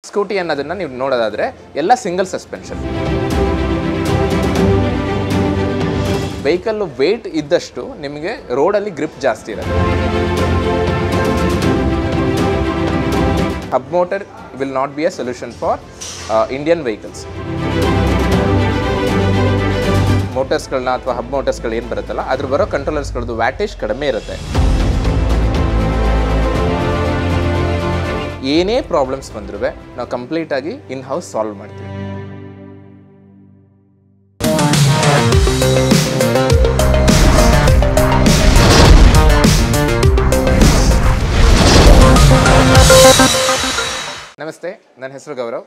Scooty ಅನ್ನೋದನ್ನು ನೀವು ನೋಡೋದಾದರೆ ಎಲ್ಲ ಸಿಂಗಲ್ ಸಸ್ಪೆನ್ಷನ್. ವೆಹಿಕಲ್ಲು ವೇಟ್ ಇದ್ದಷ್ಟು ನಿಮಗೆ ರೋಡಲ್ಲಿ ಗ್ರಿಪ್ ಜಾಸ್ತಿ ಇರುತ್ತೆ. Hub motor will not be a solution for Indian vehicles. ಮೋಟರ್ಸ್ಗಳನ್ನ ಅಥವಾ ಹಬ್ ಮೋಟರ್ಸ್ಗಳು ಏನು ಬರುತ್ತಲ್ಲ ಅದ್ರ ಬರೋ ಕಂಟ್ರೋಲರ್ಸ್ಗಳದ್ದು ವ್ಯಾಟೇಜ್ ಕಡಿಮೆ ಇರುತ್ತೆ. ಏನೇ ಪ್ರಾಬ್ಲಮ್ಸ್ ಬಂದರೂ ನಾವು ಕಂಪ್ಲೀಟಾಗಿ ಇನ್ ಹೌಸ್ ಸಾಲ್ವ್ ಮಾಡ್ತೀವಿ. ನಮಸ್ತೆ, ನನ್ನ ಹೆಸರು ಗೌರವ್.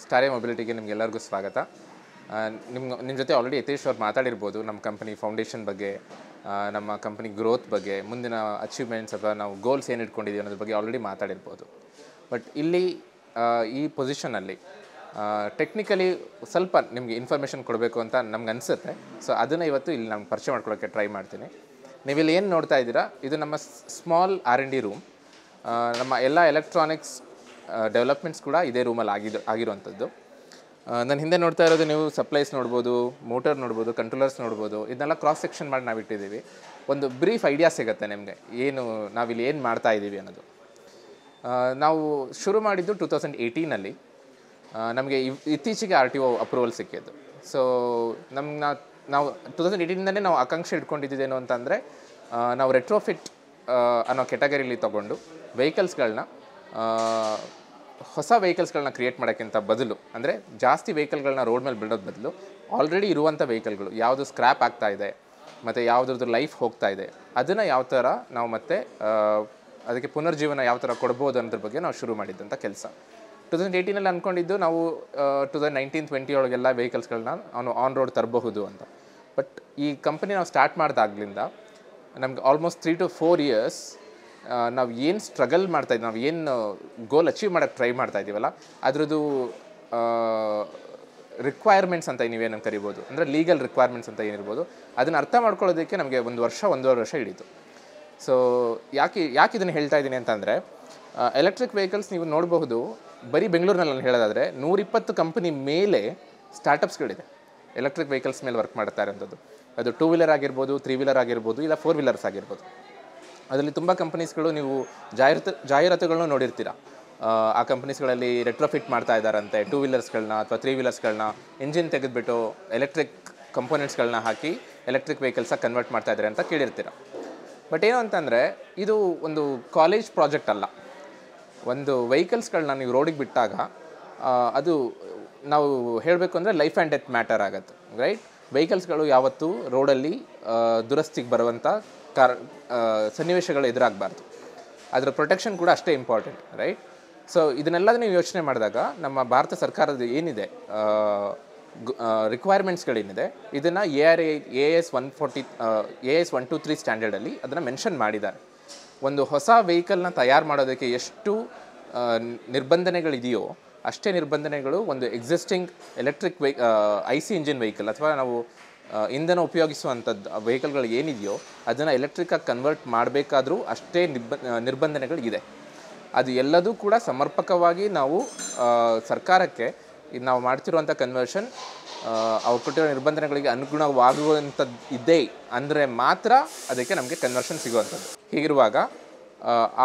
ಸ್ಟಾರ್ ಎ ಮೊಬಿಲಿಟಿಗೆ ನಿಮಗೆಲ್ಲರಿಗೂ ಸ್ವಾಗತ. ನಿಮ್ಮ ಜೊತೆ ಆಲ್ರೆಡಿ ಯತೀಶ್ ಅವ್ರು ಮಾತಾಡಿರ್ಬೋದು ನಮ್ಮ ಕಂಪನಿ ಫೌಂಡೇಶನ್ ಬಗ್ಗೆ, ನಮ್ಮ ಕಂಪನಿ ಗ್ರೋತ್ ಬಗ್ಗೆ, ಮುಂದಿನ ಅಚೀವ್ಮೆಂಟ್ಸ್ ಅಥವಾ ನಾವು ಗೋಲ್ಸ್ ಏನು ಇಟ್ಕೊಂಡಿದ್ದೀವಿ ಅನ್ನೋದ್ರ ಬಗ್ಗೆ ಆಲ್ರೆಡಿ ಮಾತಾಡಿರ್ಬೋದು. ಬಟ್ ಇಲ್ಲಿ ಈ ಪೊಸಿಷನಲ್ಲಿ ಟೆಕ್ನಿಕಲಿ ಸ್ವಲ್ಪ ನಿಮಗೆ ಇನ್ಫಾರ್ಮೇಷನ್ ಕೊಡಬೇಕು ಅಂತ ನಮ್ಗೆ ಅನಿಸುತ್ತೆ. ಸೊ ಅದನ್ನು ಇವತ್ತು ಇಲ್ಲಿ ನಾನು ಪರಿಚಯ ಮಾಡ್ಕೊಳ್ಳೋಕ್ಕೆ ಟ್ರೈ ಮಾಡ್ತೀನಿ. ನೀವಿಲ್ಲಿ ಏನು ನೋಡ್ತಾ ಇದ್ದೀರಾ, ಇದು ನಮ್ಮ ಸ್ಮಾಲ್ R&D ರೂಮ್. ನಮ್ಮ ಎಲ್ಲ ಎಲೆಕ್ಟ್ರಾನಿಕ್ಸ್ ಡೆವಲಪ್ಮೆಂಟ್ಸ್ ಕೂಡ ಇದೇ ರೂಮಲ್ಲಿ ಆಗಿರುವಂಥದ್ದು. ನನ್ನ ಹಿಂದೆ ನೋಡ್ತಾ ಇರೋದು ನೀವು ಸಪ್ಲೈಸ್ ನೋಡ್ಬೋದು, ಮೋಟರ್ ನೋಡ್ಬೋದು, ಕಂಟ್ರೋಲರ್ಸ್ ನೋಡ್ಬೋದು. ಇದನ್ನೆಲ್ಲ ಕ್ರಾಸ್ ಸೆಕ್ಷನ್ ಮಾಡಿ ನಾವು ಇಟ್ಟಿದ್ದೀವಿ. ಒಂದು ಬ್ರೀಫ್ ಐಡಿಯಾ ಸಿಗುತ್ತೆ ನಿಮಗೆ ನಾವಿಲ್ಲಿ ಏನು ಮಾಡ್ತಾ ಇದ್ದೀವಿ ಅನ್ನೋದು. ನಾವು ಶುರು ಮಾಡಿದ್ದು 2018ನಲ್ಲಿ. ನಮಗೆ ಇತ್ತೀಚೆಗೆ RTO ಅಪ್ರೂವಲ್ ಸಿಕ್ಕಿದ್ದು. ಸೊ ನಾವು 2018ಇಂದಲೇ ನಾವು ಆಕಾಂಕ್ಷೆ ಇಟ್ಕೊಂಡಿದ್ದೇನು ಅಂತಂದರೆ, ನಾವು ರೆಟ್ರೋಫಿಟ್ ಅನ್ನೋ ಕೆಟಗರಿಲಿ ತೊಗೊಂಡು ವೆಹಿಕಲ್ಸ್ಗಳನ್ನ ಹೊಸ ವೆಹಿಕಲ್ಸ್ಗಳನ್ನ ಕ್ರಿಯೇಟ್ ಮಾಡೋಕ್ಕಿಂತ ಬದಲು, ಅಂದರೆ ಜಾಸ್ತಿ ವೆಹಿಕಲ್ಗಳನ್ನ ರೋಡ್ ಮೇಲೆ ಬಿಡೋದು ಬದಲು ಆಲ್ರೆಡಿ ಇರುವಂಥ ವೆಹಿಕಲ್ಗಳು ಯಾವುದು ಸ್ಕ್ರ್ಯಾಪ್ ಆಗ್ತಾ ಇದೆ ಮತ್ತು ಯಾವುದ್ರದ್ದು ಲೈಫ್ ಹೋಗ್ತಾ ಇದೆ ಅದನ್ನು ಯಾವ ಥರ ನಾವು ಮತ್ತೆ ಅದಕ್ಕೆ ಪುನರ್ಜೀವನ ಯಾವ ಥರ ಕೊಡ್ಬೋದು ಅನ್ನೋದ್ರ ಬಗ್ಗೆ ನಾವು ಶುರು ಮಾಡಿದ್ದಂಥ ಕೆಲಸ. 2018ನಲ್ಲಿ ಅಂದ್ಕೊಂಡಿದ್ದು ನಾವು 2019-20 ಒಳಗೆಲ್ಲ ವೆಹಿಕಲ್ಸ್ಗಳನ್ನ ಆನ್ ರೋಡ್ ತರಬಹುದು ಅಂತ. ಬಟ್ ಈ ಕಂಪನಿ ನಾವು ಸ್ಟಾರ್ಟ್ ಮಾಡಿದಾಗ್ಲಿಂದ ನಮ್ಗೆ ಆಲ್ಮೋಸ್ಟ್ 3 to 4 years ನಾವು ಏನು ಸ್ಟ್ರಗಲ್ ಮಾಡ್ತಾಯಿದ್ವಿ, ನಾವು ಏನು ಗೋಲ್ ಅಚೀವ್ ಮಾಡೋಕ್ಕೆ ಟ್ರೈ ಮಾಡ್ತಾಯಿದ್ದೀವಲ್ಲ ಅದರದ್ದು ರಿಕ್ವೈರ್ಮೆಂಟ್ಸ್ ಅಂತ ನೀವೇನು ಕರಿಬೋದು, ಅಂದರೆ ಲೀಗಲ್ ರಿಕ್ವೈರ್ಮೆಂಟ್ಸ್ ಅಂತ ಏನಿರ್ಬೋದು, ಅದನ್ನು ಅರ್ಥ ಮಾಡ್ಕೊಳ್ಳೋದಕ್ಕೆ ನಮಗೆ 1-1.5 ವರ್ಷ ಹಿಡಿತು. ಸೊ ಯಾಕೆ ಇದನ್ನು ಹೇಳ್ತಾ ಇದ್ದೀನಿ ಅಂತಂದರೆ, ಎಲೆಕ್ಟ್ರಿಕ್ ವೆಹಿಕಲ್ಸ್ ನೀವು ನೋಡಬಹುದು, ಬರೀ ಬೆಂಗಳೂರಿನಲ್ಲಿ ನಾನು ಹೇಳೋದಾದರೆ 120 ಕಂಪನಿ ಮೇಲೆ ಸ್ಟಾರ್ಟಪ್ಸ್ಗಳಿದೆ ಎಲೆಕ್ಟ್ರಿಕ್ ವೆಹಿಕಲ್ಸ್ ಮೇಲೆ ವರ್ಕ್ ಮಾಡ್ತಾ ಇರೋಂಥದ್ದು. ಅದು 2 ವೀಲರ್ ಆಗಿರ್ಬೋದು, 3 ವೀಲರ್ ಆಗಿರ್ಬೋದು, ಇಲ್ಲ 4 ವೀಲರ್ಸ್ ಆಗಿರ್ಬೋದು. ಅದರಲ್ಲಿ ತುಂಬ ಕಂಪನೀಸ್ಗಳು ನೀವು ಜಾಹೀರಾತುಗಳನ್ನು ನೋಡಿರ್ತೀರ. ಆ ಕಂಪನೀಸ್ಗಳಲ್ಲಿ ರೆಟ್ರೋಫಿಟ್ ಮಾಡ್ತಾ ಇದ್ದಾರಂತೆ 2 ವೀಲರ್ಸ್ಗಳನ್ನ ಅಥವಾ 3 ವೀಲರ್ಸ್ಗಳನ್ನ ಇಂಜಿನ್ ತೆಗೆದುಬಿಟ್ಟು ಎಲೆಕ್ಟ್ರಿಕ್ ಕಂಪೋನೆಂಟ್ಸ್ಗಳನ್ನ ಹಾಕಿ ಎಲೆಕ್ಟ್ರಿಕ್ ವೆಹಿಕಲ್ಸಾಗಿ ಕನ್ವರ್ಟ್ ಮಾಡ್ತಾ ಇದ್ದಾರೆ ಅಂತ ಕೇಳಿರ್ತೀರ. ಬಟ್ ಏನು ಅಂತಂದರೆ, ಇದು ಒಂದು ಕಾಲೇಜ್ ಪ್ರಾಜೆಕ್ಟ್ ಅಲ್ಲ. ಒಂದು ವೆಹಿಕಲ್ಸ್ಗಳನ್ನ ನೀವು ರೋಡಿಗೆ ಬಿಟ್ಟಾಗ ಅದು ನಾವು ಹೇಳಬೇಕು ಅಂದರೆ ಲೈಫ್ ಆ್ಯಂಡ್ ಡೆತ್ ಮ್ಯಾಟರ್ ಆಗುತ್ತೆ, ರೈಟ್? ವೆಹಿಕಲ್ಸ್ಗಳು ಯಾವತ್ತೂ ರೋಡಲ್ಲಿ ದುರಸ್ತಿಗೆ ಬರುವಂಥ ಸನ್ನಿವೇಶಗಳು ಎದುರಾಗಬಾರ್ದು. ಅದರ ಪ್ರೊಟೆಕ್ಷನ್ ಕೂಡ ಅಷ್ಟೇ ಇಂಪಾರ್ಟೆಂಟ್, ರೈಟ್? ಸೊ ಇದನ್ನೆಲ್ಲ ನೀವು ಯೋಚನೆ ಮಾಡಿದಾಗ ನಮ್ಮ ಭಾರತ ಸರ್ಕಾರದ ಏನಿದೆ ರಿಕ್ವೈರ್ಮೆಂಟ್ಸ್ಗಳೇನಿದೆ ಇದನ್ನು AS 123 ಸ್ಟ್ಯಾಂಡರ್ಡಲ್ಲಿ ಅದನ್ನು ಮೆನ್ಷನ್ ಮಾಡಿದ್ದಾರೆ. ಒಂದು ಹೊಸ ವೆಹಿಕಲ್ನ ತಯಾರು ಮಾಡೋದಕ್ಕೆ ಎಷ್ಟು ನಿರ್ಬಂಧನೆಗಳಿದೆಯೋ ಅಷ್ಟೇ ನಿರ್ಬಂಧನೆಗಳು ಒಂದು existing electric IC engine vehicle ಅಥವಾ ನಾವು ಇಂಧನ ಉಪಯೋಗಿಸುವಂಥದ್ದು ವೆಹಿಕಲ್ಗಳು ಏನಿದೆಯೋ ಅದನ್ನು ಎಲೆಕ್ಟ್ರಿಕ್ಕಾಗಿ ಕನ್ವರ್ಟ್ ಮಾಡಬೇಕಾದ್ರೂ ಅಷ್ಟೇ ನಿರ್ಬಂಧನೆಗಳಿದೆ. ಅದು ಎಲ್ಲದೂ ಕೂಡ ಸಮರ್ಪಕವಾಗಿ ನಾವು ಸರ್ಕಾರಕ್ಕೆ ನಾವು ಮಾಡ್ತಿರುವಂಥ ಕನ್ವರ್ಷನ್ ಅವ್ರು ಕೊಟ್ಟಿರೋ ನಿರ್ಬಂಧನೆಗಳಿಗೆ ಅನುಗುಣವಾಗುವಂಥದ್ದು ಇದೆ ಅಂದರೆ ಮಾತ್ರ ಅದಕ್ಕೆ ನಮಗೆ ಕನ್ವರ್ಷನ್ ಸಿಗುವಂಥದ್ದು. ಹೀಗಿರುವಾಗ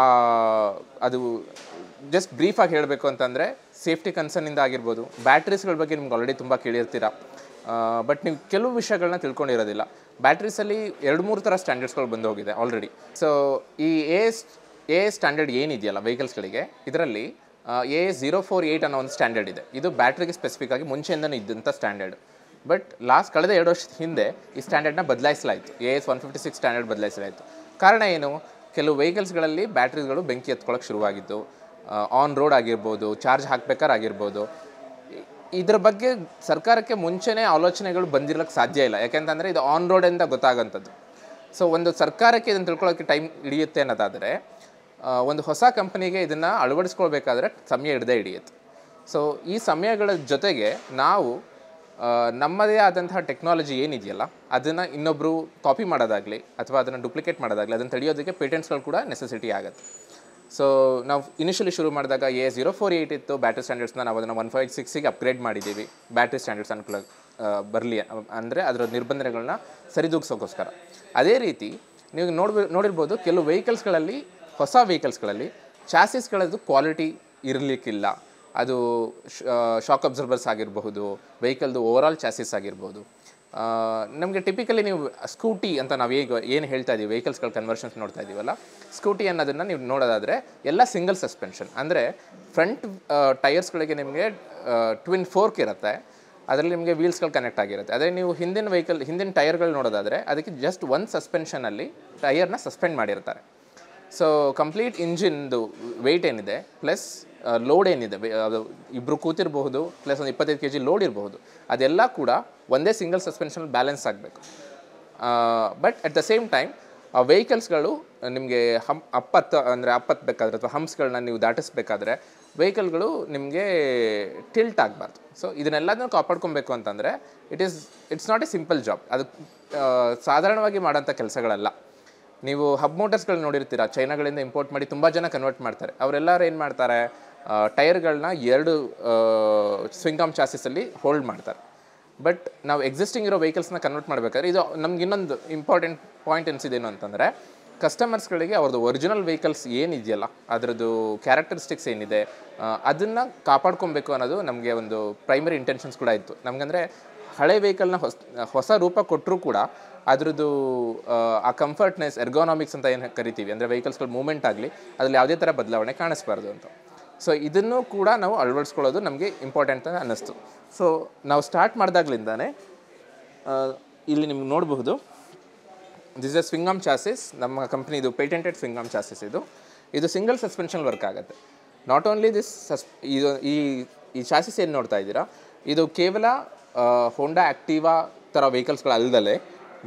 ಅದು ಜಸ್ಟ್ ಬ್ರೀಫಾಗಿ ಹೇಳಬೇಕು ಅಂತಂದರೆ, ಸೇಫ್ಟಿ ಕನ್ಸರ್ನಿಂದ ಆಗಿರ್ಬೋದು, ಬ್ಯಾಟ್ರೀಸ್ಗಳ ಬಗ್ಗೆ ನಿಮ್ಗೆ ಆಲ್ರೆಡಿ ತುಂಬ ಕೇಳಿರ್ತೀರ. ಬಟ್ ನೀವು ಕೆಲವು ವಿಷಯಗಳನ್ನ ತಿಳ್ಕೊಂಡಿರೋದಿಲ್ಲ. ಬ್ಯಾಟ್ರೀಸಲ್ಲಿ 2-3 ಥರ ಸ್ಟ್ಯಾಂಡರ್ಡ್ಸ್ಗಳು ಬಂದು ಹೋಗಿದೆ ಆಲ್ರೆಡಿ. ಸೊ ಈ AS ಸ್ಟ್ಯಾಂಡರ್ಡ್ ಏನಿದೆಯಲ್ಲ ವೆಹಿಕಲ್ಸ್ಗಳಿಗೆ, ಇದರಲ್ಲಿ AS 048 ಅನ್ನೋ ಒಂದು ಸ್ಟ್ಯಾಂಡರ್ಡ್ ಇದೆ. ಇದು ಬ್ಯಾಟ್ರಿಗೆ ಸ್ಪೆಸಿಫಿಕ್ ಆಗಿ ಮುಂಚೆಯಿಂದನೂ ಇದ್ದಂಥ ಸ್ಟ್ಯಾಂಡರ್ಡ್. ಬಟ್ ಕಳೆದ 2 ವರ್ಷದ ಹಿಂದೆ ಈ ಸ್ಟ್ಯಾಂಡರ್ಡ್ನ ಬದಲಾಯಿಸಲಾಯಿತು. AS 156 standard ಬದಲಾಯಿಸಲಾಯಿತು. ಕಾರಣ ಏನು? ಕೆಲವು ವೆಹಿಕಲ್ಸ್ಗಳಲ್ಲಿ ಬ್ಯಾಟ್ರಿಗಳು ಬೆಂಕಿ ಎತ್ಕೊಳ್ಳೋಕೆ ಶುರುವಾಗಿತ್ತು. ಆನ್ ರೋಡ್ ಆಗಿರ್ಬೋದು, ಚಾರ್ಜ್ ಹಾಕಬೇಕಾಗಿರ್ಬೋದು. ಇದರ ಬಗ್ಗೆ ಸರ್ಕಾರಕ್ಕೆ ಮುಂಚೆನೇ ಆಲೋಚನೆಗಳು ಬಂದಿರೋಕ್ಕೆ ಸಾಧ್ಯ ಇಲ್ಲ. ಯಾಕೆಂತಂದರೆ ಇದು ಆನ್ ರೋಡಿಂದ ಗೊತ್ತಾಗೋಂಥದ್ದು. ಸೊ ಒಂದು ಸರ್ಕಾರಕ್ಕೆ ಇದನ್ನು ತಿಳ್ಕೊಳ್ಳೋಕ್ಕೆ ಟೈಮ್ ಹಿಡಿಯುತ್ತೆ ಅನ್ನೋದಾದರೆ, ಒಂದು ಹೊಸ ಕಂಪನಿಗೆ ಇದನ್ನು ಅಳವಡಿಸ್ಕೊಳ್ಬೇಕಾದ್ರೆ ಸಮಯ ಹಿಡಿಯುತ್ತೆ. ಸೊ ಈ ಸಮಯಗಳ ಜೊತೆಗೆ ನಾವು ನಮ್ಮದೇ ಆದಂತಹ ಟೆಕ್ನಾಲಜಿ ಏನಿದೆಯಲ್ಲ ಅದನ್ನು ಇನ್ನೊಬ್ಬರು ಕಾಪಿ ಮಾಡೋದಾಗಲಿ ಅಥವಾ ಅದನ್ನು ಡುಪ್ಲಿಕೇಟ್ ಮಾಡೋದಾಗಲಿ ಅದನ್ನು ತಡೆಯೋದಕ್ಕೆ ಪೇಟೆಂಟ್ಸ್ಗಳು ಕೂಡ ನೆಸೆಸಿಟಿ ಆಗುತ್ತೆ. ಸೊ ನಾವು ಇನಿಷಿಯಲಿ ಶುರು ಮಾಡಿದಾಗ A0488 ಇತ್ತು ಬ್ಯಾಟ್ರಿ ಸ್ಟ್ಯಾಂಡರ್ಡ್ಸ್ನ, ನಾವು ಅದನ್ನು 156ಗೆ ಅಪ್ಗ್ರೇಡ್ ಮಾಡಿದ್ದೀವಿ ಬ್ಯಾಟ್ರಿ ಸ್ಟ್ಯಾಂಡರ್ಡ್ಸ್ ಅನುಕೂಲ ಬರಲಿ ಅಂದರೆ ಅದರ ನಿರ್ಬಂಧಗಳನ್ನ ಸರಿದೂಗಿಸೋಕ್ಕೋಸ್ಕರ. ಅದೇ ರೀತಿ ನೀವು ನೋಡಿರ್ಬೋದು ಕೆಲವು ವೆಹಿಕಲ್ಸ್ಗಳಲ್ಲಿ, ಹೊಸ ವೆಹಿಕಲ್ಸ್ಗಳಲ್ಲಿ ಚಾಸಿಸ್ಗಳದ್ದು ಕ್ವಾಲಿಟಿ ಇರಲಿಕ್ಕಿಲ್ಲ. ಅದು ಶಾಕ್ ಅಬ್ಸರ್ಬರ್ಸ್ ಆಗಿರಬಹುದು, ವೆಹಿಕಲ್ದು ಓವರಾಲ್ ಚಾಸಿಸ್ ಆಗಿರ್ಬೋದು. ನಮಗೆ ಟಿಪಿಕಲಿ ನೀವು ಸ್ಕೂಟಿ ಅಂತ ನಾವು ಏನು ಹೇಳ್ತಾ ಇದ್ದೀವಿ, ವೆಹಿಕಲ್ಸ್ಗಳ ಕನ್ವರ್ಷನ್ಸ್ ನೋಡ್ತಾ ಇದ್ದೀವಲ್ಲ, ಸ್ಕೂಟಿ ಅನ್ನೋದನ್ನು ನೀವು ನೋಡೋದಾದರೆ ಎಲ್ಲ ಸಿಂಗಲ್ ಸಸ್ಪೆನ್ಷನ್. ಅಂದರೆ ಫ್ರಂಟ್ ಟೈರ್ಸ್ಗಳಿಗೆ ನಿಮಗೆ ಟ್ವಿನ್ ಫೋರ್ಕ್ ಇರುತ್ತೆ, ಅದರಲ್ಲಿ ನಿಮಗೆ ವೀಲ್ಸ್ಗಳು ಕನೆಕ್ಟ್ ಆಗಿರುತ್ತೆ. ಅದೇ ನೀವು ಹಿಂದಿನ ಟೈರ್ಗಳು ನೋಡೋದಾದರೆ ಅದಕ್ಕೆ ಜಸ್ಟ್ ಒಂದು ಸಸ್ಪೆನ್ಷನಲ್ಲಿ ಟೈರ್ನ ಸಸ್ಪೆಂಡ್ ಮಾಡಿರ್ತಾರೆ. ಸೊ ಕಂಪ್ಲೀಟ್ ಇಂಜಿನ್ದು ವೆಯ್ಟ್ ಏನಿದೆ ಪ್ಲಸ್ ಲೋಡ್ ಏನಿದೆ, ಇಬ್ಬರು ಕೂತಿರಬಹುದು ಪ್ಲಸ್ ಒಂದು 25 kg ಲೋಡ್ ಇರಬಹುದು, ಅದೆಲ್ಲ ಕೂಡ ಒಂದೇ ಸಿಂಗಲ್ ಸಸ್ಪೆನ್ಷನ್ ಬ್ಯಾಲೆನ್ಸ್ ಆಗಬೇಕು. But at the same time ಆ ವೆಹಿಕಲ್ಸ್ಗಳು ನಿಮಗೆ ಅಪ್ಪತ್ಬೇಕಾದ್ರೆ ಅಥವಾ ಹಂಪ್ಸ್ಗಳನ್ನ ನೀವು ದಾಟಿಸ್ಬೇಕಾದ್ರೆ ವೆಹಿಕಲ್ಗಳು ನಿಮಗೆ ಟಿಲ್ಟ್ ಆಗಬಾರ್ದು. ಸೊ ಇದನ್ನೆಲ್ಲದನ್ನು ಕಾಪಾಡ್ಕೊಬೇಕು ಅಂತಂದರೆ it's not A simple job. ಅದು ಸಾಧಾರಣವಾಗಿ ಮಾಡೋಂಥ ಕೆಲಸಗಳಲ್ಲ. ನೀವು ಹಬ್ ಮೋಟರ್ಸ್ಗಳು ನೋಡಿರ್ತೀರ, ಚೈನಾಗಳಿಂದ ಇಂಪೋರ್ಟ್ ಮಾಡಿ ತುಂಬ ಜನ ಕನ್ವರ್ಟ್ ಮಾಡ್ತಾರೆ. ಅವರೆಲ್ಲರೂ ಏನು ಮಾಡ್ತಾರೆ, ಟೈರ್ಗಳನ್ನ 2 ಸ್ವಿಂಗ್ ಆರ್ಮ್ ಚಾಸಿಸಲ್ಲಿ ಹೋಲ್ಡ್ ಮಾಡ್ತಾರೆ. ಬಟ್ ನಾವು ಎಕ್ಸಿಸ್ಟಿಂಗ್ ಇರೋ ವೆಹಿಕಲ್ಸ್ನ ಕನ್ವರ್ಟ್ ಮಾಡಬೇಕಾದ್ರೆ ಇದು ನಮ್ಗೆ ಇನ್ನೊಂದು ಇಂಪಾರ್ಟೆಂಟ್ ಪಾಯಿಂಟ್ ಅನಿಸಿದೇನು ಅಂತಂದರೆ, ಕಸ್ಟಮರ್ಸ್ಗಳಿಗೆ ಅವ್ರದ್ದು ಒರಿಜಿನಲ್ ವೆಹಿಕಲ್ಸ್ ಏನಿದೆಯಲ್ಲ ಅದರದ್ದು ಕ್ಯಾರೆಕ್ಟರಿಸ್ಟಿಕ್ಸ್ ಏನಿದೆ ಅದನ್ನು ಕಾಪಾಡ್ಕೊಬೇಕು ಅನ್ನೋದು ನಮಗೆ ಒಂದು ಪ್ರೈಮರಿ ಇಂಟೆನ್ಷನ್ಸ್ ಕೂಡ ಇತ್ತು. ನಮಗಂದರೆ ಹಳೆ ವೆಹಿಕಲ್ನ ಹೊಸ ರೂಪ ಕೊಟ್ಟರೂ ಕೂಡ ಅದರದ್ದು ಆ ಕಂಫರ್ಟ್ನೆಸ್, ಎರ್ಗೋನಾಮಿಕ್ಸ್ ಅಂತ ಏನು ಕರಿತೀವಿ, ಅಂದರೆ ವೆಹಿಕಲ್ಸ್ಗಳು ಮೂವ್ಮೆಂಟ್ ಆಗಲಿ ಅದರಲ್ಲಿ ಯಾವುದೇ ಥರ ಬದಲಾವಣೆ ಕಾಣಿಸ್ಬಾರ್ದು ಅಂತ. ಸೊ ಇದನ್ನು ಕೂಡ ನಾವು ಅಳವಡಿಸ್ಕೊಳ್ಳೋದು ನಮಗೆ ಇಂಪಾರ್ಟೆಂಟ್ ಅಂತ ಅನ್ನಿಸ್ತು. ಸೊ ನಾವು ಸ್ಟಾರ್ಟ್ ಮಾಡಿದಾಗ್ಲಿಂದಾನೆ ಇಲ್ಲಿ ನಿಮ್ಗೆ ನೋಡಬಹುದು, this is swing arm chassis. ನಮ್ಮ ಕಂಪ್ನಿದು ಪೇಟೆಂಟೆಡ್ ಸ್ವಿಂಗ್ ಆರ್ಮ್ ಚಾಸಿಸ್ ಇದು ಸಿಂಗಲ್ ಸಸ್ಪೆನ್ಷನ್ ವರ್ಕ್ ಆಗುತ್ತೆ. ನಾಟ್ ಓನ್ಲಿ ದಿಸ್ ಈ ಚಾಸಿಸ್ ಏನು ನೋಡ್ತಾ ಇದ್ದೀರಾ, ಇದು ಕೇವಲ ಹೋಂಡಾ ಆ್ಯಕ್ಟಿವಾ ಥರ ವೆಹಿಕಲ್ಸ್ಗಳಲ್ಲದೆ